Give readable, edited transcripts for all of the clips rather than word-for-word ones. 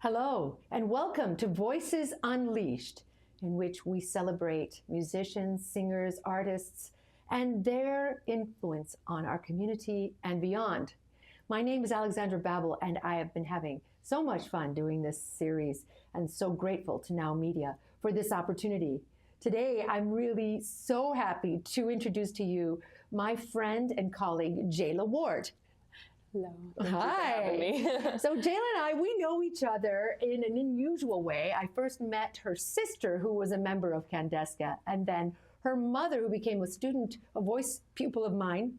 Hello, and welcome to Voices Unleashed, in which we celebrate musicians, singers, artists, and their influence on our community and beyond. My name is Alexandra Babbel, and I have been having so much fun doing this series, and so grateful to Now Media for this opportunity. Today, I'm really so happy to introduce to you my friend and colleague, Jaalah Ward. Hello. Hi. So Jaalah and I, we know each other in an unusual way. I first met her sister, who was a member of Candeska, and then her mother, who became a student, a voice pupil of mine,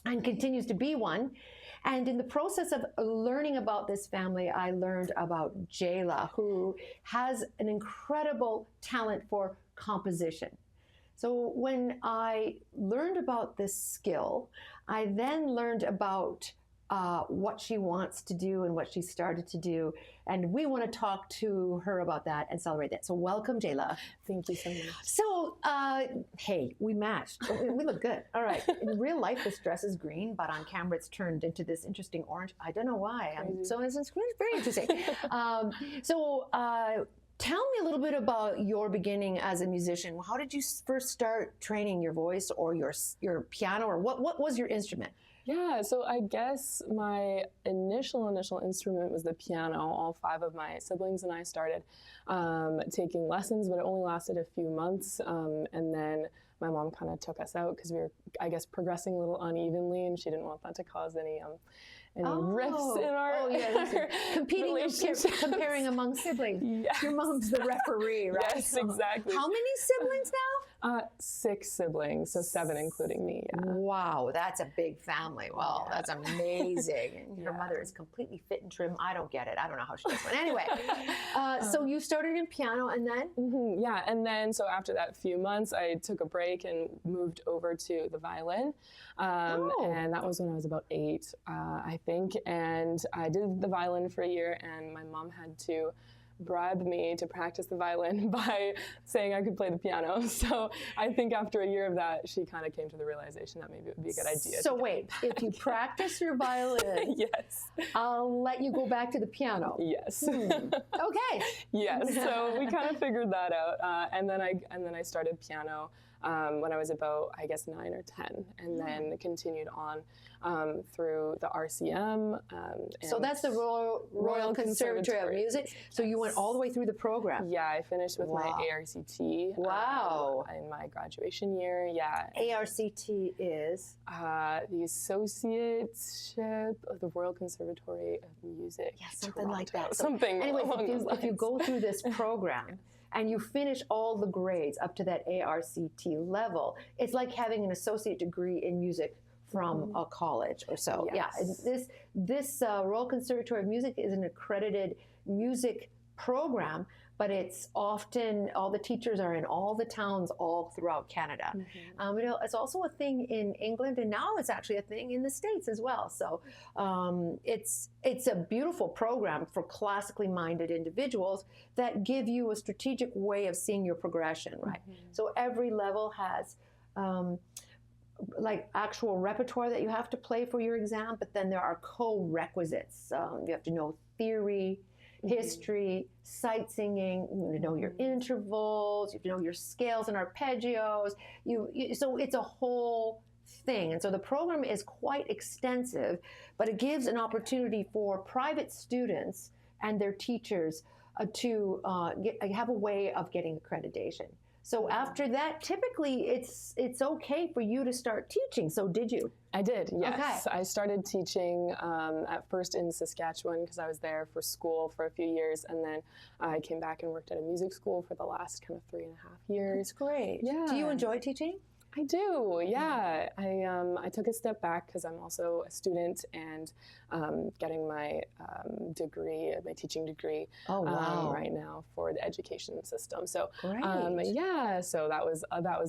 and continues to be one. And in the process of learning about this family, I learned about Jaalah, who has an incredible talent for composition. So when I learned about this skill, I then learned about what she wants to do and what she started to do. And we want to talk to her about that and celebrate that. So welcome, Jaalah. Thank you so much. So, hey, we matched. We look good. All right. In real life, this dress is green, but on camera, it's turned into this interesting orange. I don't know why. So it's very interesting. Tell me a little bit about your beginning as a musician. How did you first start training your voice or your piano, or what was your instrument? Yeah, so I guess my initial instrument was the piano. All 5 of my siblings and I started taking lessons, but it only lasted a few months. And then my mom kind of took us out because we were, I guess, progressing a little unevenly, and she didn't want that to cause any rifts in our competing, comparing among siblings. Yes. Your mom's the referee, right? Yes, exactly. How many siblings now? 6 siblings, so 7 including me. Yeah. Wow, that's a big family. Well, that's amazing. And your mother is completely fit and trim. I don't get it. I don't know how she does it. Anyway, so you started in piano, and then? Yeah, and then so after that few months, I took a break and moved over to the violin. And that was when I was about 8, I think. And I did the violin for a year, and my mom had to bribe me to practice the violin by saying I could play the piano. So I think after a year of that, she kind of came to the realization that maybe it would be a good idea. So wait, if you practice your violin, yes, I'll let you go back to the piano. Yes. Okay. Yes. So we kind of figured that out, and then I started piano when I was about, I guess, 9 or 10, and then continued on through the RCM. So that's the Royal Conservatory of Music. Yes. So you went all the way through the program. Yeah, I finished with my ARCT. Wow. In my graduation year. Yeah. ARCT is? The Associateship of the Royal Conservatory of Music. Yeah, something Toronto. like that. Something. Anyway, if you lines. go through this program, and you finish all the grades up to that ARCT level, it's like having an associate degree in music from a college or so. Yes. Yeah, this Royal Conservatory of Music is an accredited music program, but it's often, all the teachers are in all the towns all throughout Canada. It's also a thing in England, and now it's actually a thing in the States as well. So it's a beautiful program for classically minded individuals that give you a strategic way of seeing your progression, right? So every level has like actual repertoire that you have to play for your exam, but then there are co-requisites. You have to know theory, history, sight singing, you have to know your intervals, you have to know your scales and arpeggios. So it's a whole thing. And so the program is quite extensive, but it gives an opportunity for private students and their teachers to have a way of getting accreditation. So after that, typically it's okay for you to start teaching. So did you? I did, yes. Okay. I started teaching at first in Saskatchewan because I was there for school for a few years, and then I came back and worked at a music school for the last kind of 3.5 years. That's great. Yeah. Do you enjoy teaching? I do, yeah. I took a step back because I'm also a student and getting my degree, my teaching degree right now for the education system. So yeah, so that was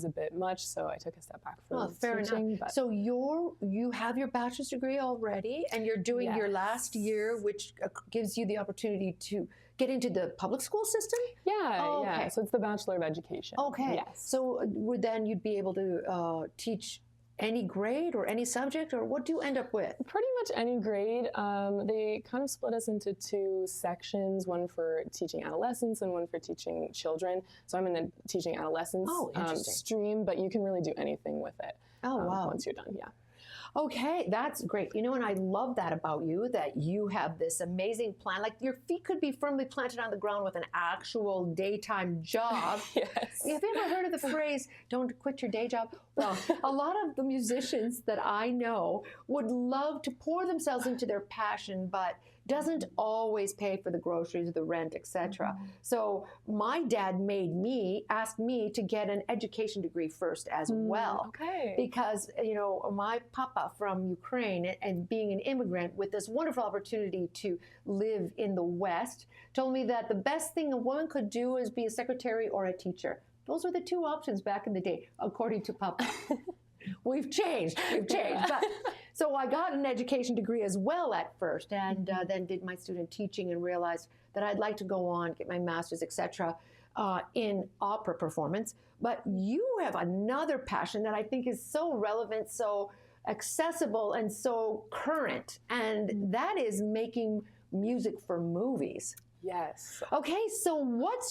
a bit much. So I took a step back from teaching. Enough. So you have your bachelor's degree already, and you're doing your last year, which gives you the opportunity to get into the public school system? Yeah, yeah. So it's the Bachelor of Education. Okay. Yes. So then you'd be able to teach any grade or any subject, or what do you end up with? Pretty much any grade. They kind of split us into 2 sections, one for teaching adolescents and one for teaching children. So I'm in the teaching adolescents stream, but you can really do anything with it. Oh, wow. Once you're done, yeah. Okay, that's great. You know, and I love that about you, that you have this amazing plan. Like, your feet could be firmly planted on the ground with an actual daytime job. Yes. Have you ever heard of the phrase, don't quit your day job? Well, a lot of the musicians that I know would love to pour themselves into their passion, but doesn't always pay for the groceries, the rent, etc. So my dad asked me to get an education degree first as well. Okay. Because, you know, my papa from Ukraine, and being an immigrant with this wonderful opportunity to live in the West, told me that the best thing a woman could do is be a secretary or a teacher. Those were the 2 options back in the day, according to papa. We've changed. But, so I got an education degree as well at first, and then did my student teaching and realized that I'd like to go on, get my master's, etc., in opera performance. But you have another passion that I think is so relevant, so accessible, and so current, and that is making music for movies. Yes. Okay, so what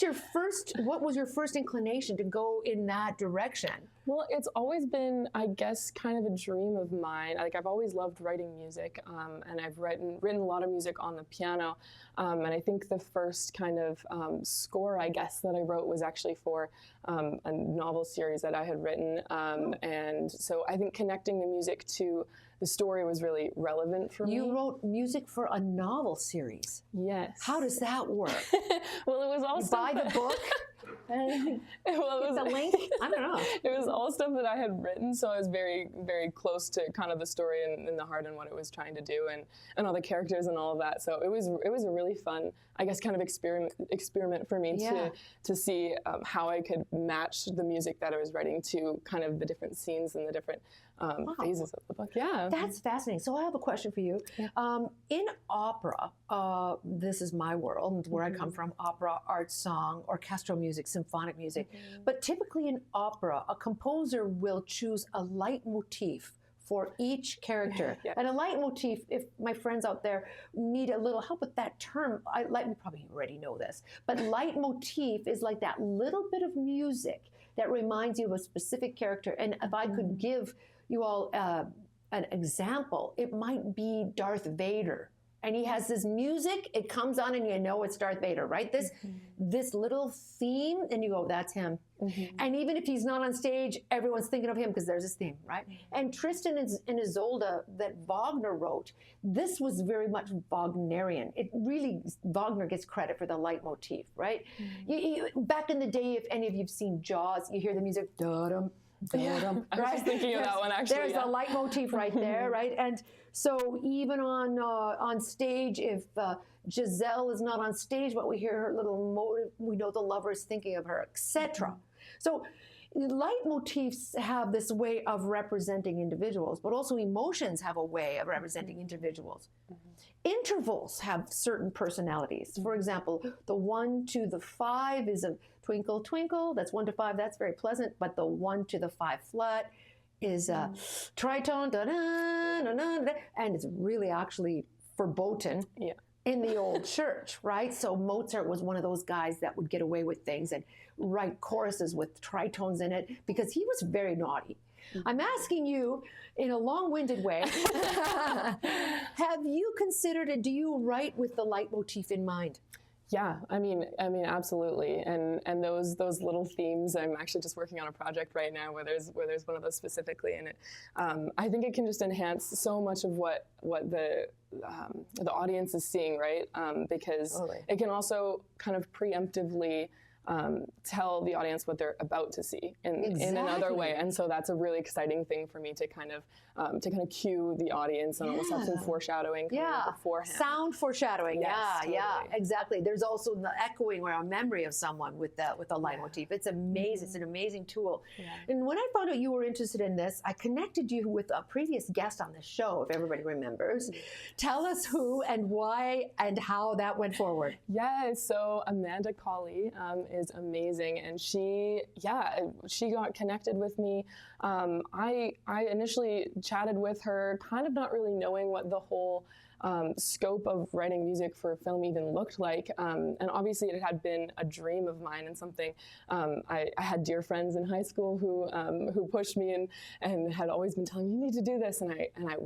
was your first inclination to go in that direction? Well, it's always been, I guess, kind of a dream of mine. Like, I've always loved writing music, and I've written a lot of music on the piano. And I think the first kind of score, I guess, that I wrote was actually for a novel series that I had written. And so I think connecting the music to the story was really relevant for me. You wrote music for a novel series. Yes. How does that work? Well, it was all buy the book. Well, it was the link. I don't know. It was all stuff that I had written, so I was very, very close to kind of the story and the heart and what it was trying to do, and all the characters and all of that. So it was a really fun, I guess, kind of experiment for me to see how I could match the music that I was writing to kind of the different scenes and the different phases of the book. Yeah, that's fascinating. So I have a question for you. Yeah. In opera, this is my world, where I come from: opera, art, song, orchestral music, symphonic music. But typically in opera, a composer will choose a leitmotif for each character. And a leitmotif, if my friends out there need a little help with that term, you probably already know this, but leitmotif is like that little bit of music that reminds you of a specific character. And if I could give you all an example, it might be Darth Vader. And he has this music, it comes on and you know it's Darth Vader, right? This little theme, and you go, that's him. And even if he's not on stage, everyone's thinking of him because there's this theme, right? And Tristan and Isolde that Wagner wrote, this was very much Wagnerian. It really, Wagner gets credit for the leitmotif, right? Back in the day, if any of you've seen Jaws, you hear the music, da-dum, da-dum, I was just thinking of that one, actually. There's a leitmotif right there, right? And so even on stage, if Giselle is not on stage, but we hear her little motive, we know the lover is thinking of her, etc. So leitmotifs have this way of representing individuals, but also emotions have a way of representing individuals. Intervals have certain personalities. For example, the 1 to the 5 is a twinkle, twinkle. That's 1 to 5. That's very pleasant. But the 1 to the 5 flat is a tritone, da, da, da, da, da, and it's really actually verboten in the old church, right? So Mozart was one of those guys that would get away with things and write choruses with tritones in it because he was very naughty. I'm asking you in a long-winded way, have you considered it? Do you write with the leitmotif in mind? Yeah, I mean, absolutely, and those little themes. I'm actually just working on a project right now where there's one of those specifically in it. I think it can just enhance so much of what the audience is seeing, right? Because it can also kind of preemptively tell the audience what they're about to see in another way, and so that's a really exciting thing for me to kind of cue the audience and almost have some foreshadowing beforehand. Sound foreshadowing. Yes, totally. Totally. Exactly. There's also the echoing or a memory of someone with a leitmotif. It's amazing. It's an amazing tool. And when I found out you were interested in this, I connected you with a previous guest on the show, if everybody remembers. Tell us who and why and how that went forward. Yeah, so Amanda Colley is amazing, and she got connected with me. I initially chatted with her, kind of not really knowing what the whole scope of writing music for film even looked like. And obviously it had been a dream of mine and something I had dear friends in high school who pushed me and had always been telling me, you need to do this. And I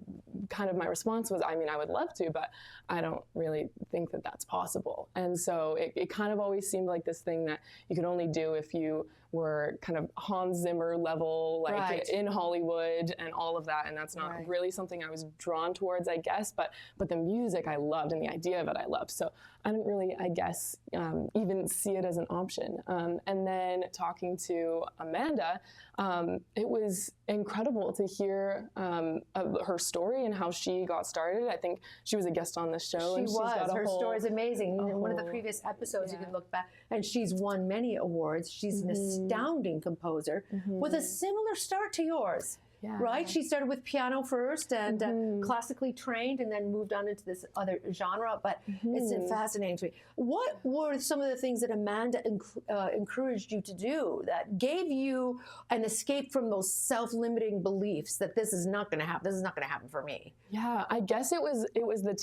kind of, my response was, I mean, I would love to, but I don't really think that that's possible. And so it kind of always seemed like this thing that you could only do if you were kind of Hans Zimmer level, like in Hollywood and all of that. And that's not really something I was drawn towards, I guess, but the music I loved and the idea of it I loved. So I didn't really, I guess, even see it as an option. And then talking to Amanda, it was incredible to hear her story and how she got started. I think she was a guest on the show. Her story is amazing. In one of the previous episodes, you can look back, and she's won many awards. She's an astounding composer with a similar start to yours. Yeah. Right? She started with piano first and classically trained, and then moved on into this other genre, but it's fascinating to me. What were some of the things that Amanda encouraged you to do that gave you an escape from those self-limiting beliefs that this is not going to happen, this is not going to happen for me? Yeah, I guess it was the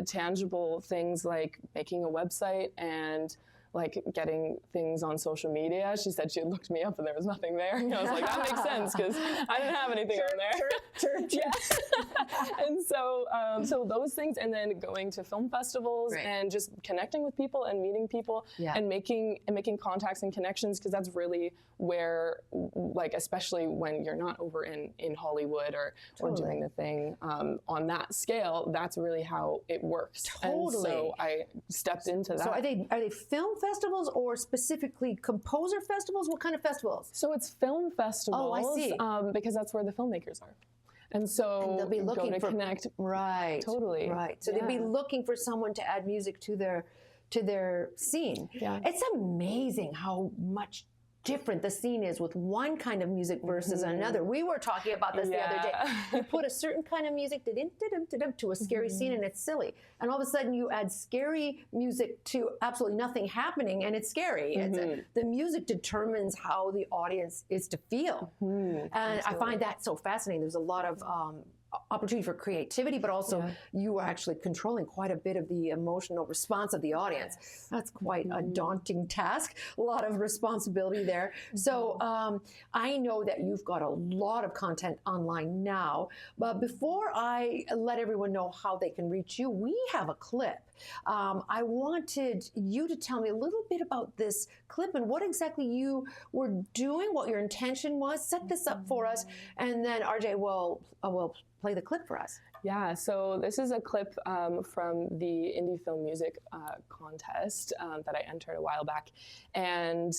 tangible things like making a website and like getting things on social media. She said she had looked me up and there was nothing there. And I was like, that makes sense because I didn't have anything on there. Yeah. And so those things, and then going to film festivals and just connecting with people and meeting people and making contacts and connections, because that's really where, like, especially when you're not over in Hollywood or doing the thing on that scale, that's really how it works. And so I stepped into that. So are they film festivals or specifically composer festivals? What kind of festivals? So it's film festivals. Oh, I see. Because that's where the filmmakers are. And so they'll be looking to connect. Right. Totally. Right. So they'd be looking for someone to add music to their scene. Yeah. It's amazing how much different the scene is with one kind of music versus another. We were talking about this the other day. You put a certain kind of music to a scary scene and it's silly. And all of a sudden you add scary music to absolutely nothing happening and it's scary. The music determines how the audience is to feel. And I find that so fascinating. There's a lot of opportunity for creativity, but also you are actually controlling quite a bit of the emotional response of the audience. That's quite a daunting task, a lot of responsibility there. So I know that you've got a lot of content online now, but before I let everyone know how they can reach you, we have a clip. I wanted you to tell me a little bit about this clip and what exactly you were doing, what your intention was. Set this up for us, and then RJ will play the clip for us. Yeah, so this is a clip from the Indie Film Music contest that I entered a while back. And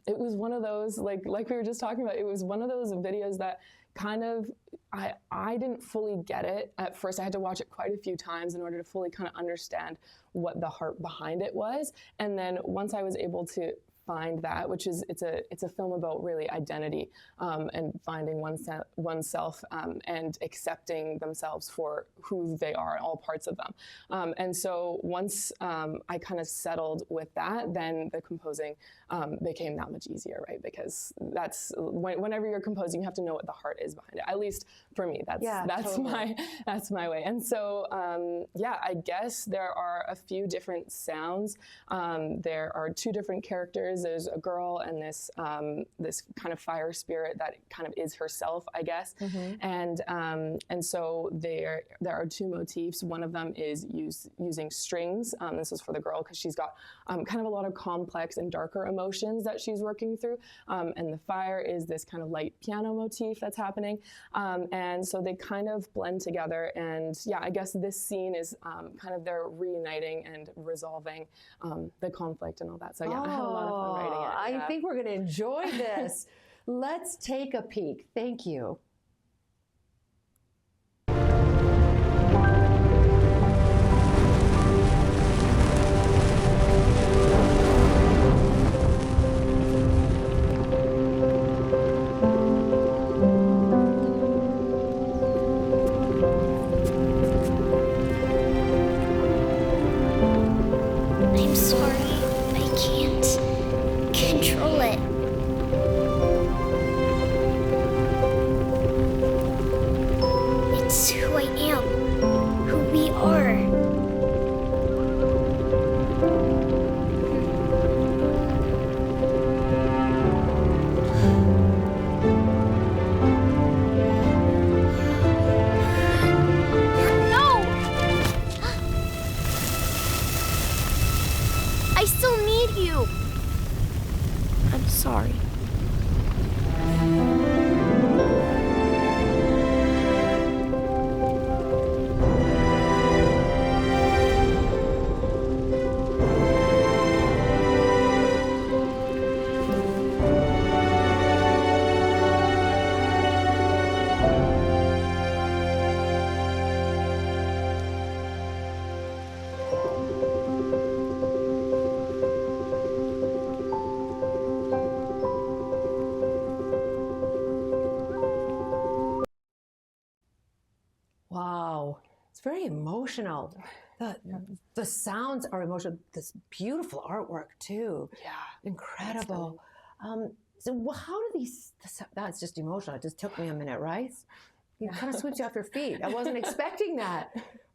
it was one of those, like we were just talking about, it was one of those videos that kind of, I didn't fully get it at first. I had to watch it quite a few times in order to fully kind of understand what the heart behind it was. And then once I was able to find that, which is it's a film about really identity and finding oneself and accepting themselves for who they are, all parts of them. And so once I kind of settled with that, then the composing became that much easier, right? Because that's whenever you're composing, you have to know what the heart is behind it. At least for me, that's my way. And so I guess there are a few different sounds. There are two different characters. There's a girl and this kind of fire spirit that kind of is herself, I guess. And so there are two motifs. One of them is using strings. This is for the girl because she's got kind of a lot of complex and darker emotions that she's working through. And the fire is this kind of light piano motif that's happening. And so they kind of blend together. And I guess this scene is kind of their reuniting and resolving the conflict and all that. So I had a lot of fun writing it. I think we're going to enjoy this. Let's take a peek. Thank you. I'm sorry, I can't. need you. I'm sorry. Wow, it's very emotional. The sounds are emotional. This beautiful artwork too. Yeah, Incredible. So how do these? That's just emotional. It just took me a minute, right? It kind of sweeps you off your feet. I wasn't expecting that.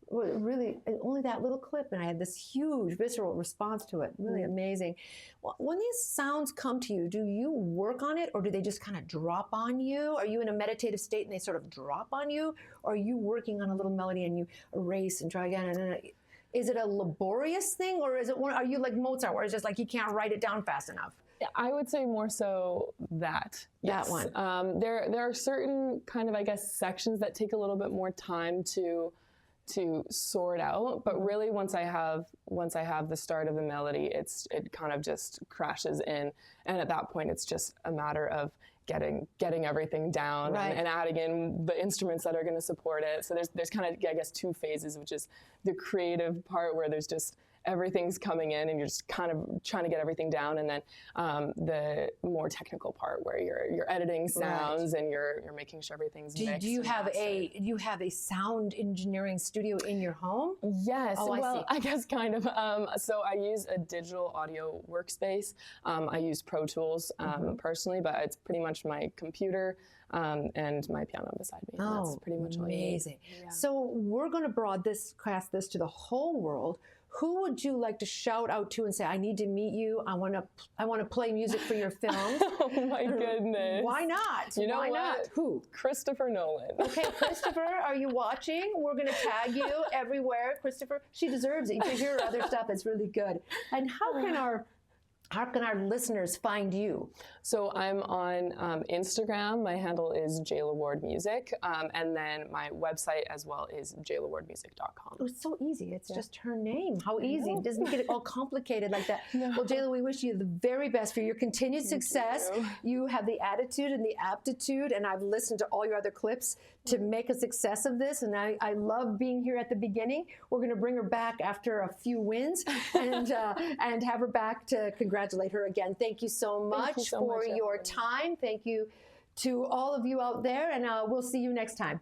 Well, really, only that little clip, and I had this huge visceral response to it. Really amazing. Well, when these sounds come to you, do you work on it, or do they just kind of drop on you? Are you in a meditative state and they sort of drop on you, or are you working on a little melody and you erase and try again? And is it a laborious thing, or is it? Are you like Mozart, where it's just like you can't write it down fast enough? I would say more so that. That one. There are certain kind of, I guess, sections that take a little bit more time to sort out, but really once I have the start of the melody, it kind of just crashes in, and at that point it's just a matter of getting everything down, right, and adding in the instruments that are going to support it. So there's kind of, I guess, two phases, which is the creative part where there's just everything's coming in and you're just kind of trying to get everything down, and then the more technical part where you're editing sounds, right, and you're making sure everything's mixed. Do you have a sound engineering studio in your home? Yes. Oh, well, I guess kind of. So I use a digital audio workspace. I use Pro Tools personally, but it's pretty much my computer and my piano beside me. Oh, that's pretty much all you need. Amazing. Yeah. So we're going to broadcast this to the whole world. Who would you like to shout out to and say, I need to meet you, I want to play music for your films? Oh my goodness. Why not? You know Why what? not? Who? Christopher Nolan. Okay, Christopher, are you watching? We're going to tag you everywhere. Christopher, she deserves it. You should hear her other stuff. It's really good. And how can our listeners find you? So I'm on Instagram. My handle is Jaalah Ward Music, and then my website as well is jailahwardmusic.com. Oh, it's so easy. It's just her name. How easy. It doesn't get all complicated like that. No. Well, Jaalah, we wish you the very best for your continued success. You have the attitude and the aptitude, and I've listened to all your other clips to make a success of this, and I love being here at the beginning. We're going to bring her back after a few wins and have her back to congratulate her again. Thank you so much for your time. Thank you to all of you out there, and we'll see you next time.